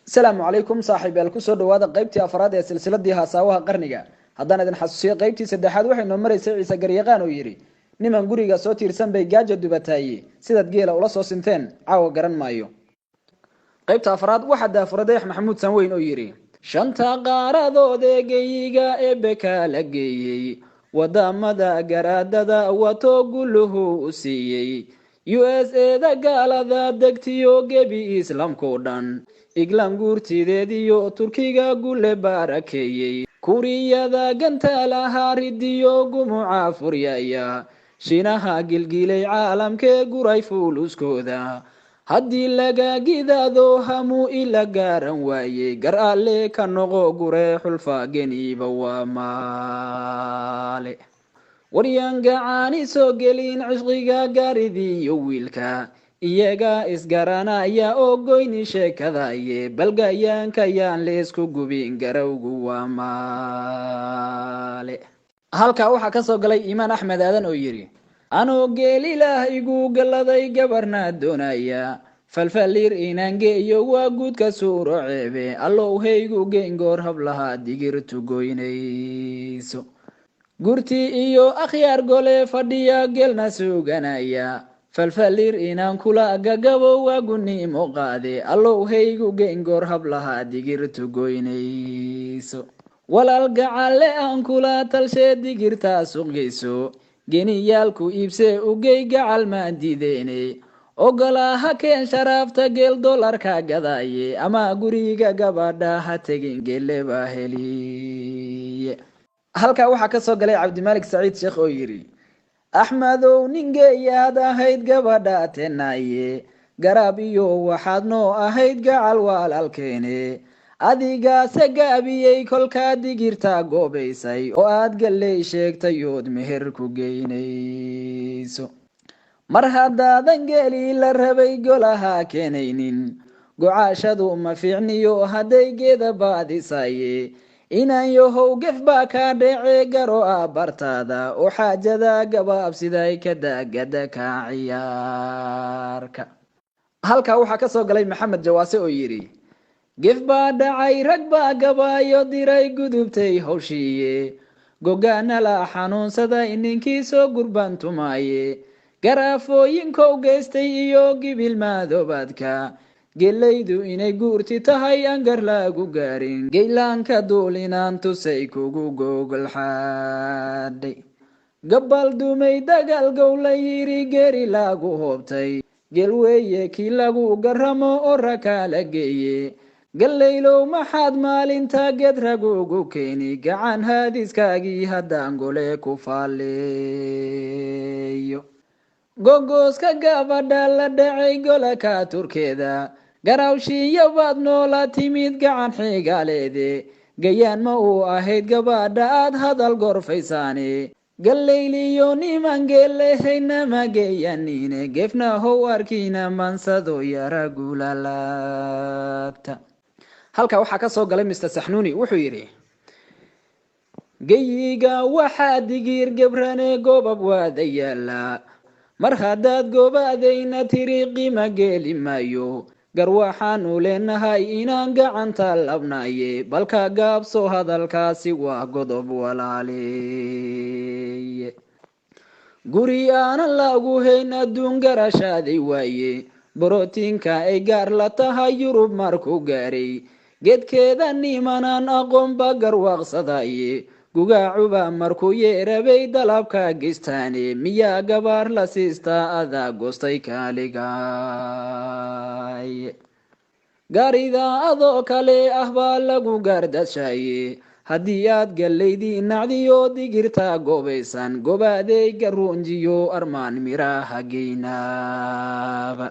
السلام عليكم صاحب الكسر دواد قيبتي أفراد السلسلة دي هاساوها قرنجة هدانا دين حسوسية قيبتي سدحاد وحي نمري سيسا قريقان ويري نمان قريقا سوتي رسان بي جاجة دوباتاي سيدات جيلا ولاسو سنتين عاو قرن مايو قيبتي أفراد واحد أفراديح محمود سنوين ويري شانتا قاردو دي جييغا إبكا لقيي ودامدا قراددا وطوقله أسيي USA da gaalada degtiyo gebi islaamkoo dhan iglaan guurtideediyo turkiga gulle baarakeeyey kuriyada gantaalaha ridiyo gumuca furyaya shinaha gilgilay caalamkee guray fuuluskooda haddii laga gidaado hamu ila gaaran waaye gar alle ka noqo gure xulfa geniiba waa maale waryaan gacaani soo gelin cishqiga gaaridiiyo wiilka iyaga isgaranaya oo goyni sheekadaye balgayaanka yaan leesku gubin garowgu waa maale halkaa waxaa ka soo galay iimaan axmed aadan oo yidhi anoo geelilaah igu galladay gabarna doonaya falfaliir inaangeeyo waa guudka suuro ceebe allow haygu geengoor hablaha digirtu goynayso gurti iyo akhyaar gole fadhiya gelna suganaya falfaliir inaan kula gagabo waagunimo qaade allow haygu geengoor hablaha digirtu goynayso walaal gacalle aan kula talshee digirtaa suqgeyso geniyaalku iibse ugey gacal maan diideene ogolaaha keen sharaafta geel dolarka gadaye ama guriga gabadha ha tegin geleba heliye halkaa waxaa ka soo galay cabdimaalik saciid sheekh oo yidhi axmedow ningeeyaad ahayd gabadha teenaye garaab iyo waxaad noo ahayd gacal walaalkeene adigaase gaabiyey kolkaa digirta goobaysay oo aad galley sheegtayood meher ku geynayso mar haddaadan geeli la rabay golaha keenaynin gocaashadu ma fiicniyo hadday geeda baadisaye inaan yahow gef baa kaa dhece garo a bartaada oo xaajada gabaabsiday ka daagada ka ciyaarka halkaa waxaa ka soo galay maxamed jawaase oo yidhi gef baa dhacay rag baa gabaayo diray gudubtay hawshiiye gogaana la xanuunsaday ninkii soo gurbantumaaye garaafooyinkou geystay iyo gibil maadoobaadka gelaydu inay guurti tahay aan gar lagu gaarin geylaanka duulinaan tusay kugu gogolxaadhay gabal dumay dagaal gowla yiri geri lagu hoobtay gelweeye kii lagu garamo oo rakaala geeye gallaylow maxaad maalinta geed ragugu keeni gacan haadiskaagii haddaan gole ku faaleeyo gogooska gabadha la dhacay golaka turkeeda garawshiiya baad noola timid gacan xigaaleede gayaan ma uu ahayd gabadha aad hadal gorfaysaane gallayliyo niman geelehayna ma geeyanine gefna how arkiina mansado yara gulalaabta halkaa waxaa ka soo galay Mr. Saxnuuni wuxuu yidhi geyiga waxaa digir gebrane gobab waada yaala mar haddaad gobaadayna tiri qiima geeli maayo gar waxaanu leenahay inaan gacanta labnaye balka gaabso hadalkaasi waa godob walaaleeye guri aanan lagu hayn adduun garashaaday waaye borotiinka ay gaar la tahay yurub markuu gaaray geedkeeda nimanaan aqoonba garwaaqsadaye gugaacuba markuu yeerabay dalabka geystaane miyaa gabaar la siistaa adaa goostay kaaligaay gaarida adoo kale ah baa lagu gaardashaye haddii aad gallaydii nacdiyo digirta goobaysan gobaaday garuunjiyo armaan miraha geynaaba